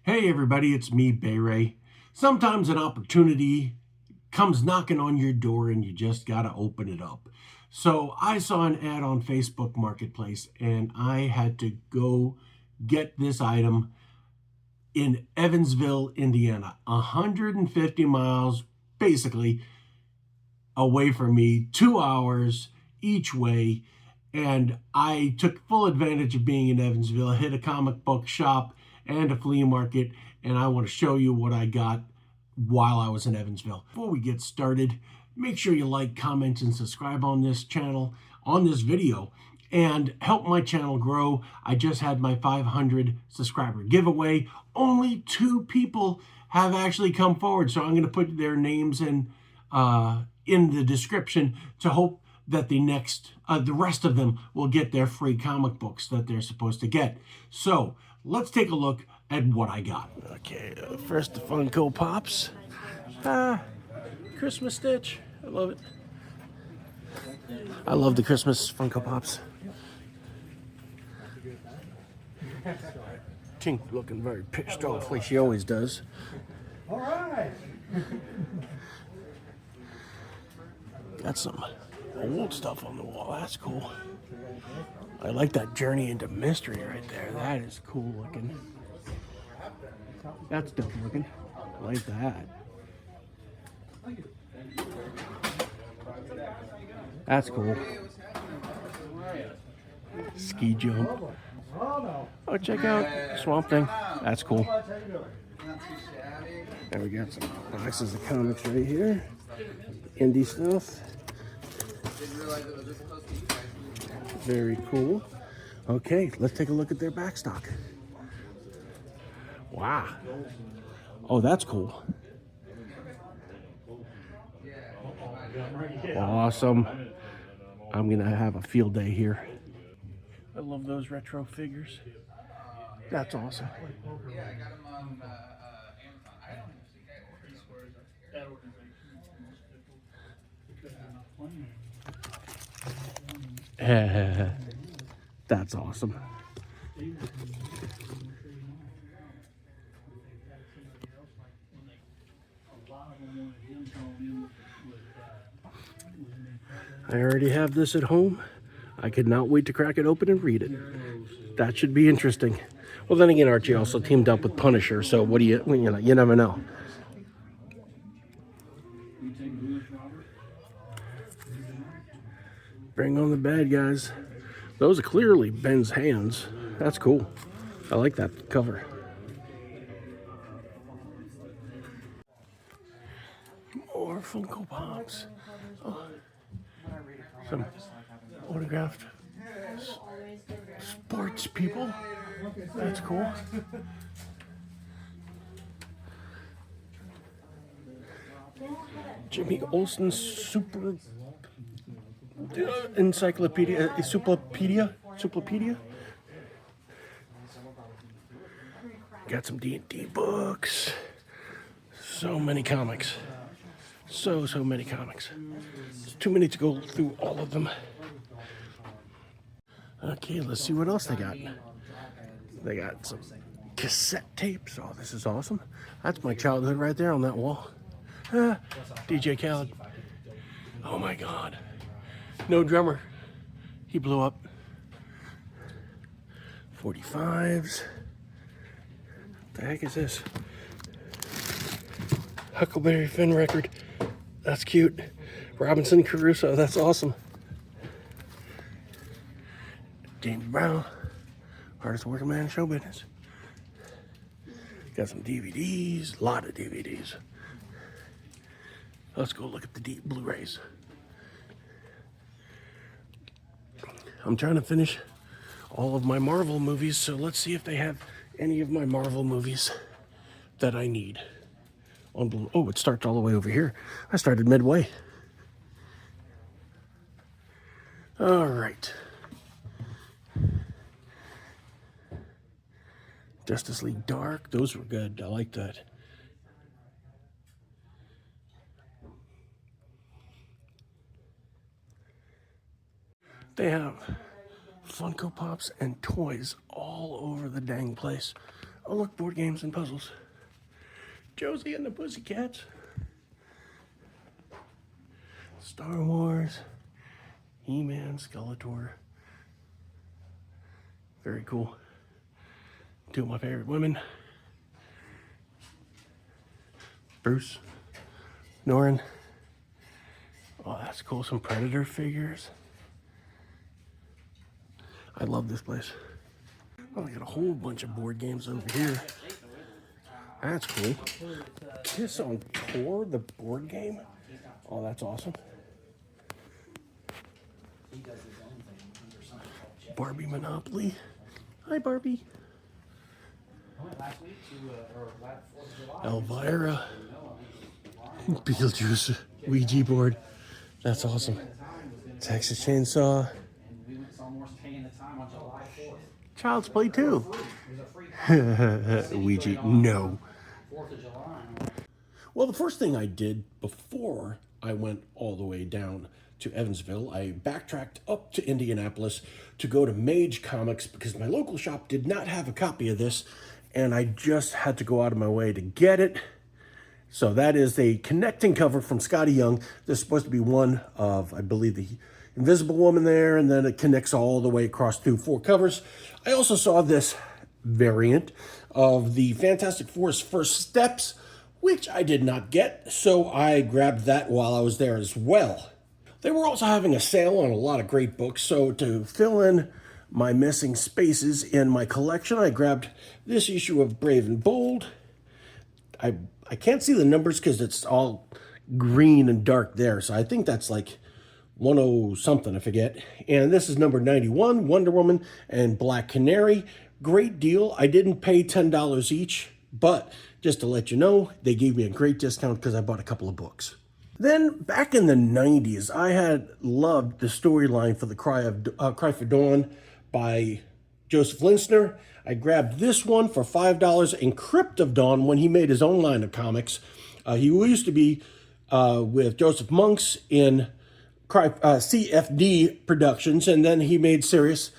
Hey everybody, it's me, Ray. Sometimes an opportunity comes knocking on your door and you just gotta open it up. So I saw an ad on Facebook Marketplace and I had to go get this item in Evansville, Indiana, 150 miles basically away from me, 2 hours each way. And I took full advantage of being in Evansville, hit a comic book shop and a flea market, and I want to show you what I got while I was in Evansville. Before we get started, make sure you like, comment, and subscribe on this channel, on this video, and help my channel grow. I just had my 500 subscriber giveaway. Only 2 people have actually come forward, so I'm going to put their names in the description to hope that the rest of them will get their free comic books that they're supposed to get. So let's take a look at what I got. Okay, first the Funko Pops. Christmas Stitch. I love it. I love the Christmas Funko Pops. Tink looking very pissed off like she always does. All right. Got some old stuff on the wall. That's cool. I like that journey into mystery right there. That is cool looking. That's dope looking. I like that. That's cool. Ski jump. Oh, check out Swamp Thing. That's cool. And we got some boxes of comics right here. Indie stuff. Very cool. Okay, let's take a look at their back stock. Wow. Oh, that's cool. Awesome. I'm gonna have a field day here. I love those retro figures. That's awesome. Yeah, I got them on Amazon. I don't think I ordered That's awesome. I already have this at home. I could not wait to crack it open and read it. That should be interesting. Well, then again, Archie also teamed up with Punisher, so what do you never know. Bring on the bad guys. Those are clearly Ben's hands. That's cool. I like that cover. More Funko Pops. Oh. Some autographed sports people. That's cool. Jimmy Olsen's super encyclopedia, Suplopedia. Got some D&D books. So many comics. So many comics. It's too many to go through all of them. Okay, let's see what else they got. They got some cassette tapes. Oh, this is awesome. That's my childhood right there on that wall. DJ Khaled. Oh my God. No drummer. He blew up. 45s. What the heck is this? Huckleberry Finn record. That's cute. Robinson Crusoe. That's awesome. James Brown. Hardest working man in show business. Got some DVDs. A lot of DVDs. Let's go look at the Blu-rays. I'm trying to finish all of my Marvel movies, so let's see if they have any of my Marvel movies that I need. Oh, it starts all the way over here. I started midway. All right. Justice League Dark. Those were good. I like that. They have Funko Pops and toys all over the dang place. Oh, look, board games and puzzles. Josie and the Pussycats. Star Wars. He-Man, Skeletor. Very cool. Two of my favorite women. Bruce. Norrin. Oh, that's cool. Some Predator figures. I love this place. Oh, I got a whole bunch of board games over here. That's cool. Kiss on Tour, the board game. Oh, that's awesome. Barbie Monopoly. Hi, Barbie. Elvira. Beetlejuice. Ouija board. That's awesome. Texas Chainsaw. Child's Play 2. Ouija. No. Well, the first thing I did before I went all the way down to Evansville, I backtracked up to Indianapolis to go to Mage Comics because my local shop did not have a copy of this, and I just had to go out of my way to get it. So that is a connecting cover from Scotty Young. There's supposed to be one of, I believe, the Invisible Woman there, and then it connects all the way across through 4 covers. I also saw this variant of the Fantastic Four's First Steps, which I did not get, so I grabbed that while I was there as well. They were also having a sale on a lot of great books, so to fill in my missing spaces in my collection, I grabbed this issue of Brave and Bold. I can't see the numbers because it's all green and dark there, so I think that's like 10 something, I forget. And this is number 91, Wonder Woman and Black Canary. Great deal. I didn't pay $10 each, but just to let you know, they gave me a great discount because I bought a couple of books. Then, back in the 90s, I had loved the storyline for the Cry for Dawn by Joseph Linsner. I grabbed this one for $5 in Crypt of Dawn when he made his own line of comics. He used to be with Joseph Monks in CFD Productions, and then he made Sirius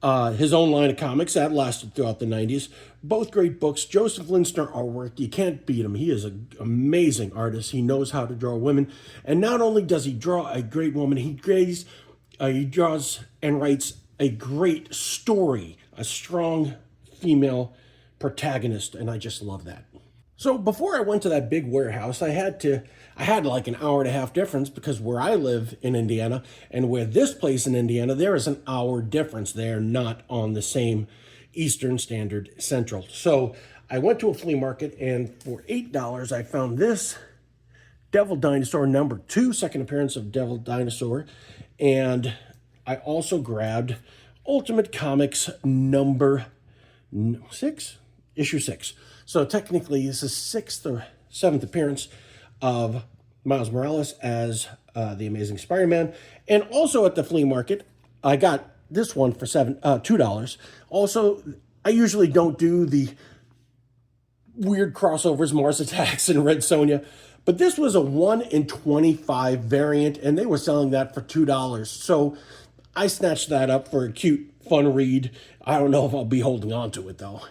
his own line of comics. That lasted throughout the 90s. Both great books. Joseph Linsner artwork, you can't beat him. He is an amazing artist. He knows how to draw women. And not only does he draw a great woman, he draws and writes a great story, a strong female protagonist, and I just love that. So before I went to that big warehouse, I had like an hour and a half difference because where I live in Indiana and where this place in Indiana, there is an hour difference. They are not on the same Eastern Standard Central. So I went to a flea market, and for $8, I found this Devil Dinosaur number 2, second appearance of Devil Dinosaur. And I also grabbed Ultimate Comics number 6, issue 6. So technically, this is 6th or 7th appearance of Miles Morales as the Amazing Spider-Man. And also at the flea market, I got this one for $2. Also, I usually don't do the weird crossovers, Mars Attacks and Red Sonja, but this was a 1 in 25 variant, and they were selling that for $2. So I snatched that up for a cute, fun read. I don't know if I'll be holding on to it, though.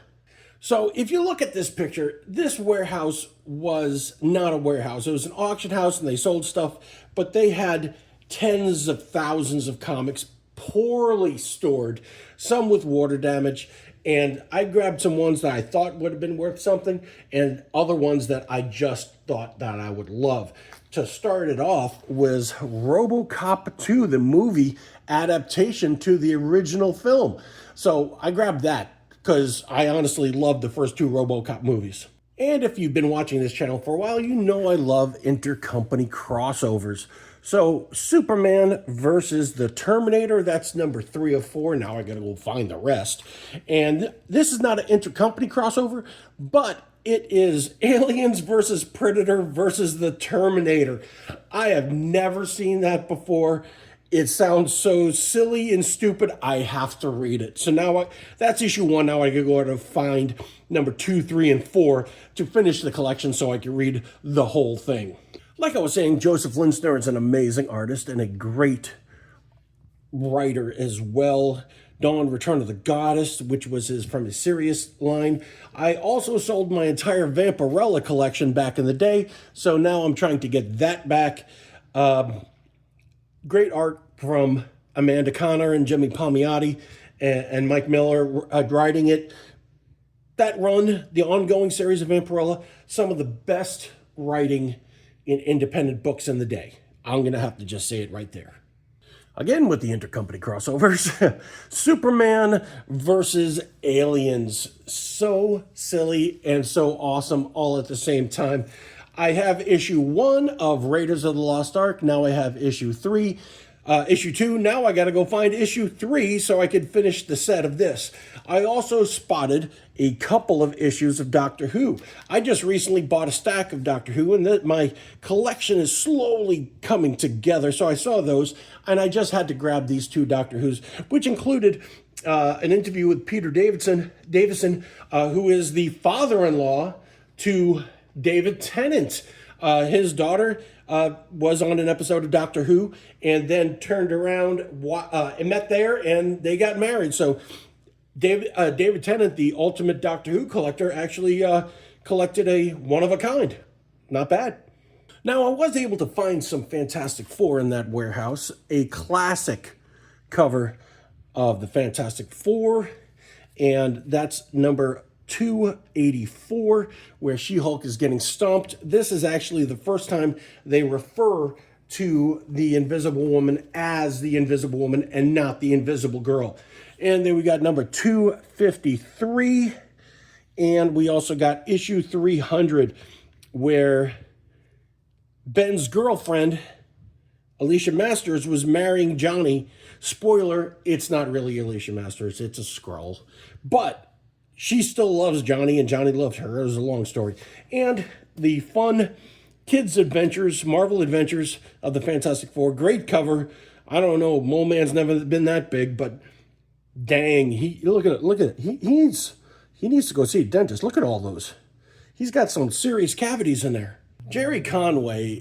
So if you look at this picture, this warehouse was not a warehouse. It was an auction house, and they sold stuff, but they had tens of thousands of comics poorly stored, some with water damage, and I grabbed some ones that I thought would have been worth something, and other ones that I just thought that I would love. To start it off was RoboCop 2, the movie adaptation to the original film. So I grabbed that because I honestly love the first 2 RoboCop movies. And if you've been watching this channel for a while, you know I love intercompany crossovers. So Superman versus the Terminator, that's number 3 of 4. Now I gotta go find the rest. And this is not an intercompany crossover, but it is Aliens versus Predator versus the Terminator. I have never seen that before. It sounds so silly and stupid, I have to read it. So now that's issue 1. Now I can go out and find number 2, 3, and 4 to finish the collection so I can read the whole thing. Like I was saying, Joseph Linsner is an amazing artist and a great writer as well. Dawn Return of the Goddess, which was from his Sirius line. I also sold my entire Vampirella collection back in the day, so now I'm trying to get that back. Great art from Amanda Connor and Jimmy Palmiotti and Mike Miller writing it. That run, the ongoing series of Vampirella, some of the best writing in independent books in the day. I'm going to have to just say it right there. Again, with the intercompany crossovers, Superman versus Aliens. So silly and so awesome all at the same time. I have issue 1 of Raiders of the Lost Ark. Now I have issue 3. Issue 2, now I got to go find issue 3 so I could finish the set of this. I also spotted a couple of issues of Doctor Who. I just recently bought a stack of Doctor Who, and my collection is slowly coming together, so I saw those, and I just had to grab these 2 Doctor Whos, which included an interview with Peter Davison, who is the father-in-law to David Tennant. His daughter was on an episode of Doctor Who and then turned around and met there, and they got married. So David Tennant, the ultimate Doctor Who collector, actually collected a one-of-a-kind. Not bad. Now, I was able to find some Fantastic Four in that warehouse. A classic cover of the Fantastic Four, and that's number 284, where She-Hulk is getting stomped. This is actually the first time they refer to the Invisible Woman as the Invisible Woman and not the Invisible Girl. And then we got number 253, and we also got issue 300, where Ben's girlfriend, Alicia Masters, was marrying Johnny. Spoiler, it's not really Alicia Masters, it's a Skrull. But she still loves Johnny, and Johnny loved her. It was a long story. And the fun kids' adventures, Marvel Adventures of the Fantastic Four. Great cover. I don't know, Mole Man's never been that big, but dang, look at it. He needs to go see a dentist. Look at all those. He's got some serious cavities in there. Jerry Conway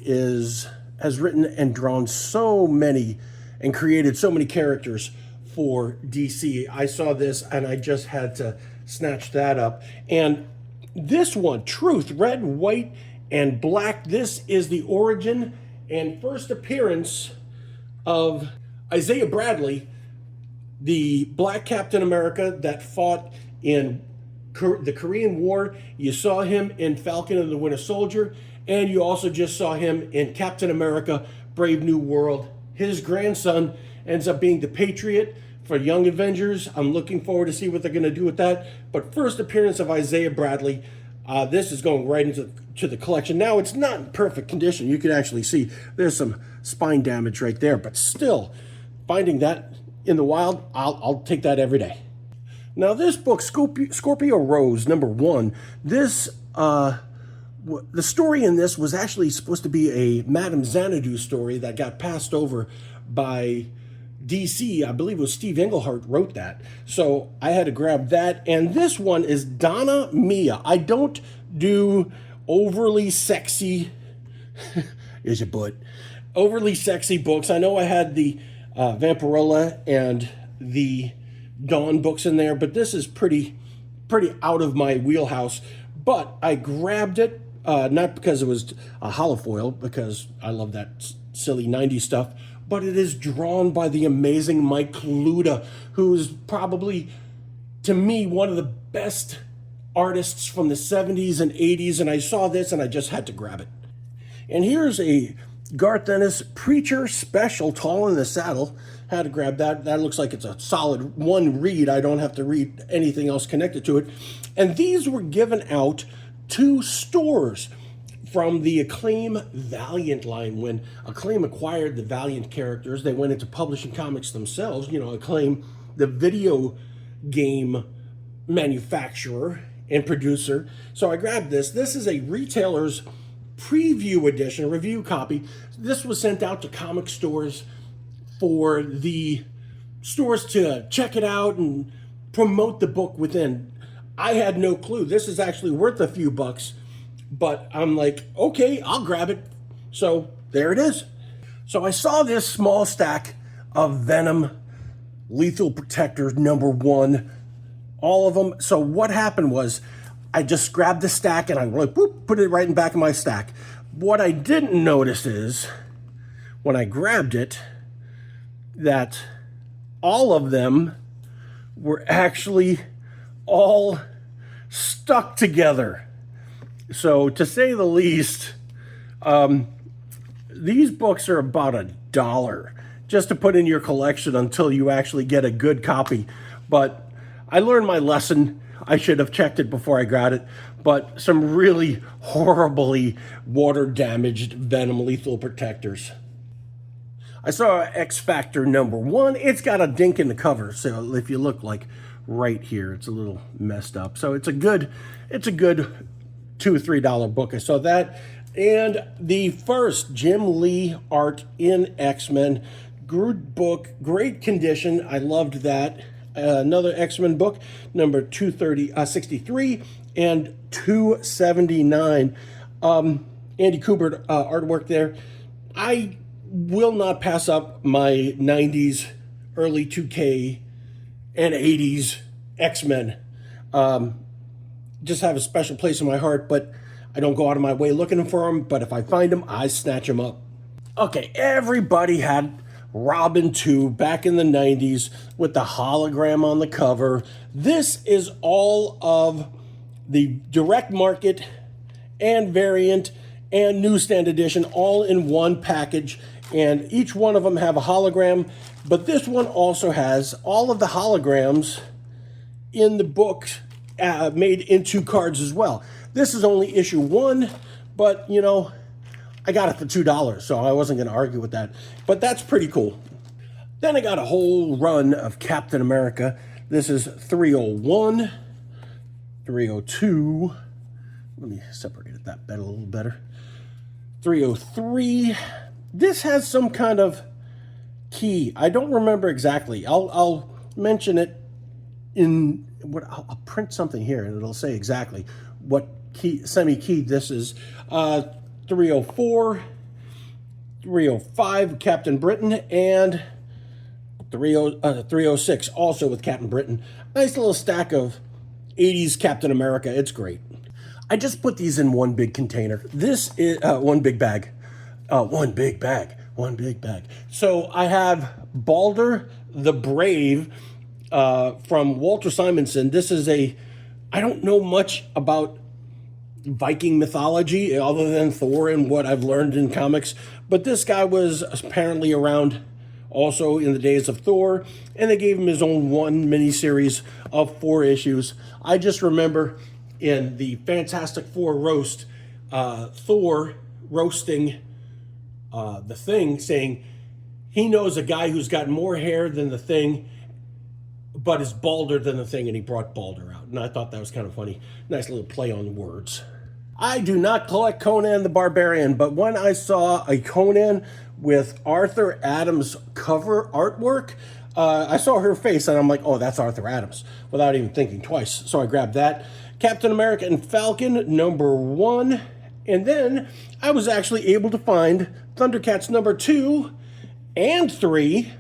has written and drawn so many and created so many characters for DC. I saw this and I just had to snatch that up. And this one, Truth, red, white, and black. This is the origin and first appearance of Isaiah Bradley, the black Captain America that fought in the Korean War. You saw him in Falcon and the Winter Soldier, and you also just saw him in Captain America, Brave New World. His grandson ends up being the Patriot for Young Avengers. I'm looking forward to see what they're going to do with that. But first appearance of Isaiah Bradley. This is going right into the collection. Now, it's not in perfect condition. You can actually see there's some spine damage right there. But still, finding that in the wild, I'll take that every day. Now, this book, Scorpio Rose, number 1, this... the story in this was actually supposed to be a Madame Xanadu story that got passed over by DC. I believe it was Steve Englehart wrote that. So I had to grab that. And this one is Donna Mia. I don't do overly sexy, is your butt, overly sexy books. I know I had the Vampirella and the Dawn books in there, but this is pretty out of my wheelhouse. But I grabbed it. Not because it was a holofoil, because I love that silly 90s stuff, but it is drawn by the amazing Mike Luda, who is probably, to me, one of the best artists from the 70s and 80s, and I saw this and I just had to grab it. And here's a Garth Ennis Preacher Special, Tall in the Saddle. Had to grab that. That looks like it's a solid one read. I don't have to read anything else connected to it. And these were given out to stores from the Acclaim Valiant line. When Acclaim acquired the Valiant characters, they went into publishing comics themselves. You know, Acclaim, the video game manufacturer and producer. So I grabbed this. This is a retailer's preview edition, review copy. This was sent out to comic stores for the stores to check it out and promote the book within. I had no clue. This is actually worth a few bucks, but I'm like, okay, I'll grab it. So there it is. So I saw this small stack of Venom Lethal Protector #1, all of them. So what happened was I just grabbed the stack and I like, boop, put it right in the back of my stack. What I didn't notice is when I grabbed it that all of them were actually all stuck together. So to say the least, these books are about $1 just to put in your collection until you actually get a good copy. But I learned my lesson. I should have checked it before I got it. But some really horribly water-damaged Venom Lethal Protectors. I saw X Factor #1. It's got a dink in the cover, so if you look like right here, it's a little messed up. So it's a good $2 or $3 book. I saw that. And the first Jim Lee art in X-Men. Good book, great condition. I loved that. Another X-Men book, number 263 and 279. Andy Kubert artwork there. I will not pass up my 90s, early 2K, and 80s X-Men. Just have a special place in my heart, but I don't go out of my way looking for them, but if I find them, I snatch them up. Okay, everybody had Robin 2 back in the 90s with the hologram on the cover. This is all of the direct market and variant and newsstand edition all in one package, and each one of them have a hologram, but this one also has all of the holograms in the book made into cards as well. This is only issue 1, but you know, I got it for $2, so I wasn't going to argue with that. But that's pretty cool. Then I got a whole run of Captain America. This is 301, 302. Let me separate that a little better. 303. This has some kind of key. I don't remember exactly. I'll mention it in what I'll print something here and it'll say exactly what key semi-key this is. 304, 305 Captain Britain, and 306 also with Captain Britain. Nice little stack of 80s Captain America. It's great. I just put these in one big container. This is one big bag. One big bag. So I have Balder the Brave from Walter Simonson. This is I don't know much about Viking mythology other than Thor and what I've learned in comics, but this guy was apparently around also in the days of Thor, and they gave him his own one miniseries of 4 issues. I just remember in the Fantastic Four roast, Thor roasting the Thing, saying he knows a guy who's got more hair than the Thing, but is balder than the Thing, and he brought Balder out. And I thought that was kind of funny. Nice little play on words. I do not collect Conan the Barbarian, but when I saw a Conan with Arthur Adams cover artwork, I saw her face and I'm like, oh, that's Arthur Adams, without even thinking twice. So I grabbed that. Captain America and Falcon, #1. And then I was actually able to find Thundercats #2 and 3,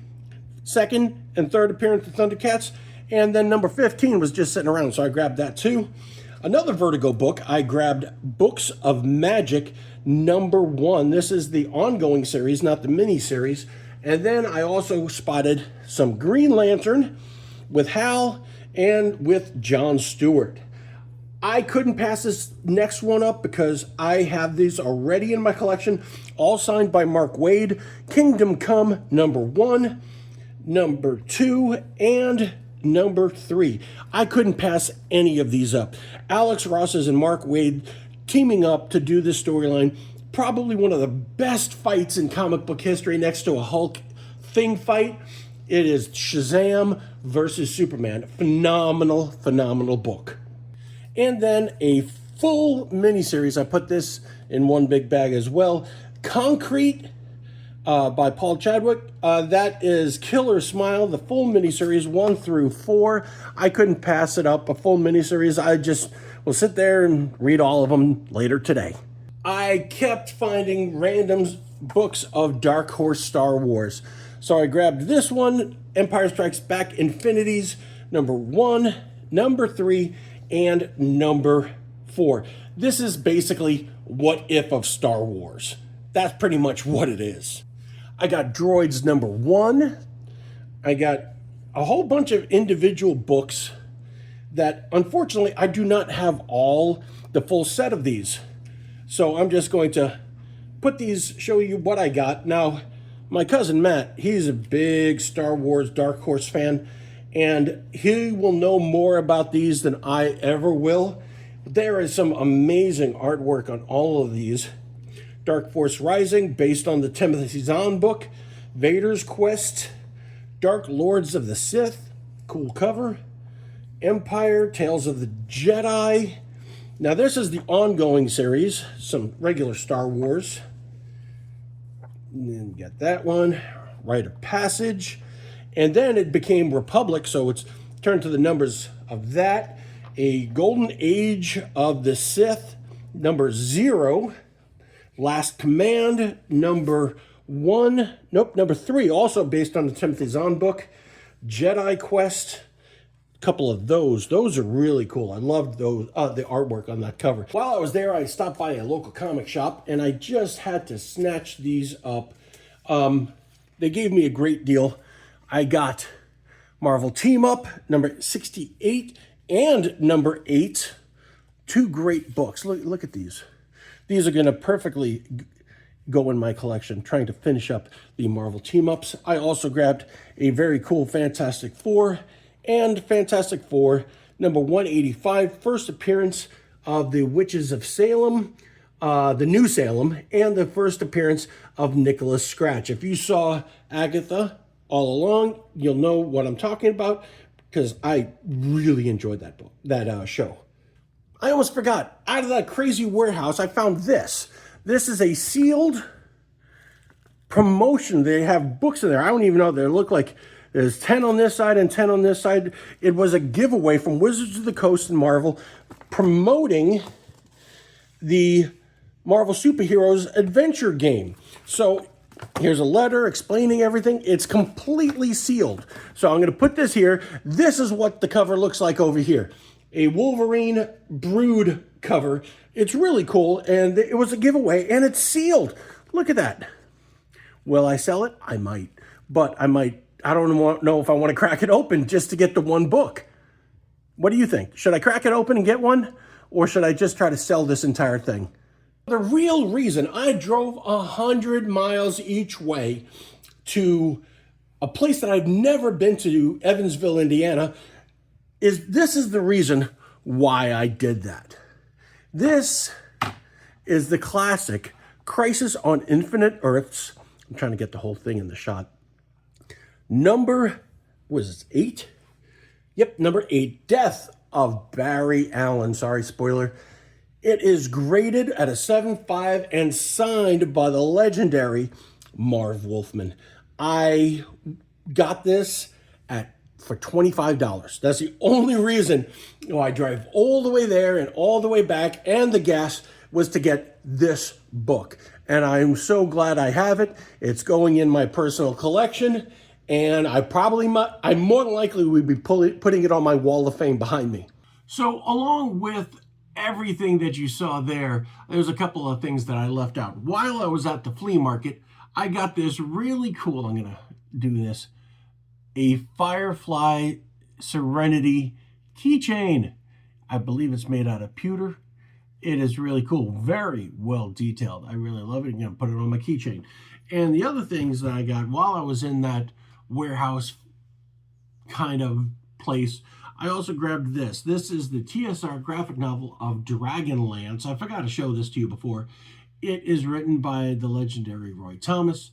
second and third appearance of Thundercats. And then number 15 was just sitting around, so I grabbed that too. Another Vertigo book, I grabbed Books of Magic #1. This is the ongoing series, not the mini series. And then I also spotted some Green Lantern with Hal and with John Stewart. I couldn't pass this next one up because I have these already in my collection, all signed by Mark Waid. Kingdom Come #1, #2, and #3. I couldn't pass any of these up. Alex Ross's and Mark Waid teaming up to do this storyline. Probably one of the best fights in comic book history next to a Hulk Thing fight. It is Shazam versus Superman. Phenomenal, phenomenal book. And then a full miniseries. I put this in one big bag as well. Concrete by Paul Chadwick. That is Killer Smile, the full miniseries 1 through 4. I couldn't pass it up, a full miniseries. I just will sit there and read all of them later today. I kept finding random books of Dark Horse Star Wars. So I grabbed this one, Empire Strikes Back Infinities, number 1, number 3, and number 4. This is basically What If of Star Wars. That's pretty much what it is. I got Droids number 1. I got a whole bunch of individual books that unfortunately I do not have the full set of these. So I'm just going to put these, show you what I got. Now, my cousin Matt, he's a big Star Wars Dark Horse fan, and he will know more about these than I ever will. There is some amazing artwork on all of these. Dark Force Rising, based on the Timothy Zahn book. Vader's Quest. Dark Lords of the Sith, cool cover. Empire, Tales of the Jedi. Now this is the ongoing series, some regular Star Wars. And then get that one, Rite of Passage. And then it became Republic, so it's turned to the numbers of that. A Golden Age of the Sith, number 0. Last Command, number 3, also based on the Timothy Zahn book. Jedi Quest, a couple of those. Those are really cool. I loved those, the artwork on that cover. While I was there, I stopped by a local comic shop, and I just had to snatch these up. They gave me a great deal. I got Marvel Team Up, number 68, and number 8. 2 great books. Look at these. These are going to perfectly go in my collection, trying to finish up the Marvel team-ups. I also grabbed a very cool Fantastic Four, and Fantastic Four number 185, first appearance of the Witches of Salem, the New Salem, and the first appearance of Nicholas Scratch. If you saw Agatha all along, you'll know what I'm talking about, because I really enjoyed that book, that show. I almost forgot, out of that crazy warehouse, I found this. This is a sealed promotion. They have books in there. I don't even know. They look like there's 10 on this side and 10 on this side. It was a giveaway from Wizards of the Coast and Marvel promoting the Marvel Superheroes adventure game. So here's a letter explaining everything. It's completely sealed. So I'm going to put this here. This is what the cover looks like over here. A Wolverine Brood cover. It's really cool, and it was a giveaway, and it's sealed. Look at that. Will I sell it? I might. But I don't know if I want to crack it open just to get the one book. What do you think? Should I crack it open and get one? Or should I just try to sell this entire thing? The real reason I drove 100 miles each way to a place that I've never been to, Evansville, Indiana, this is the reason why I did that. This is the classic Crisis on Infinite Earths. I'm trying to get the whole thing in the shot. Number, was it 8? Yep, number 8, Death of Barry Allen. Sorry, spoiler. It is graded at a 7.5 and signed by the legendary Marv Wolfman. I got this for $25. That's the only reason I drive all the way there and all the way back, and the gas was to get this book. And I'm so glad I have it. It's going in my personal collection, and I more than likely would be putting it on my wall of fame behind me. So along with everything that you saw there's a couple of things that I left out. While I was at the flea market, I got this really cool, I'm gonna do this, a Firefly Serenity keychain. I believe it's made out of pewter. It is really cool, very well detailed. I really love it. I'm gonna put it on my keychain. And the other things that I got while I was in that warehouse kind of place, I also grabbed this. This is the TSR graphic novel of Dragonlance. I forgot to show this to you before. It is written by the legendary Roy Thomas,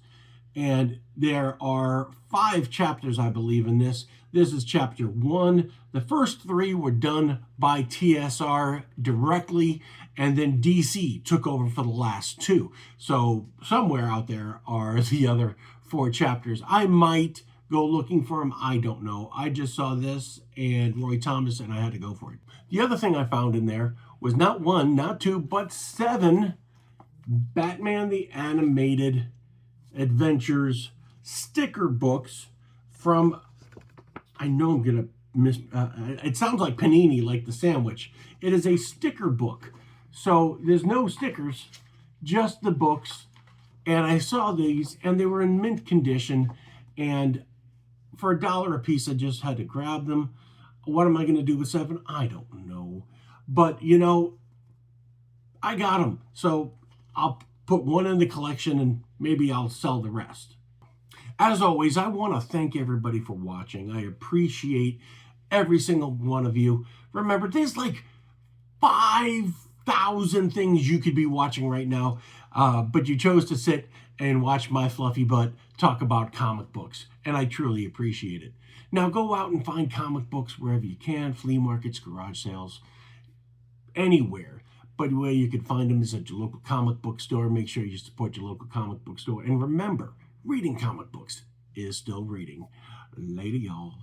and there are 5 chapters, I believe, in this. This is chapter 1. The first 3 were done by TSR directly, and then DC took over for the last 2. So somewhere out there are the other 4 chapters. I might go looking for them. I don't know. I just saw this and Roy Thomas, and I had to go for it. The other thing I found in there was not 1, not 2, but 7 Batman the Animated Adventures sticker books from I know I'm going to it sounds like panini, like the sandwich. It is a sticker book. So there's no stickers, just the books. And I saw these, and they were in mint condition. And for $1 a piece, I just had to grab them. What am I going to do with 7? I don't know. But, you know, I got them. So I'll put one in the collection, and maybe I'll sell the rest. As always, I want to thank everybody for watching. I appreciate every single one of you. Remember, there's like 5,000 things you could be watching right now, but you chose to sit and watch my fluffy butt talk about comic books, and I truly appreciate it. Now go out and find comic books wherever you can, flea markets, garage sales, anywhere. But the way you can find them is at your local comic book store. Make sure you support your local comic book store. And remember, reading comic books is still reading. Later, y'all.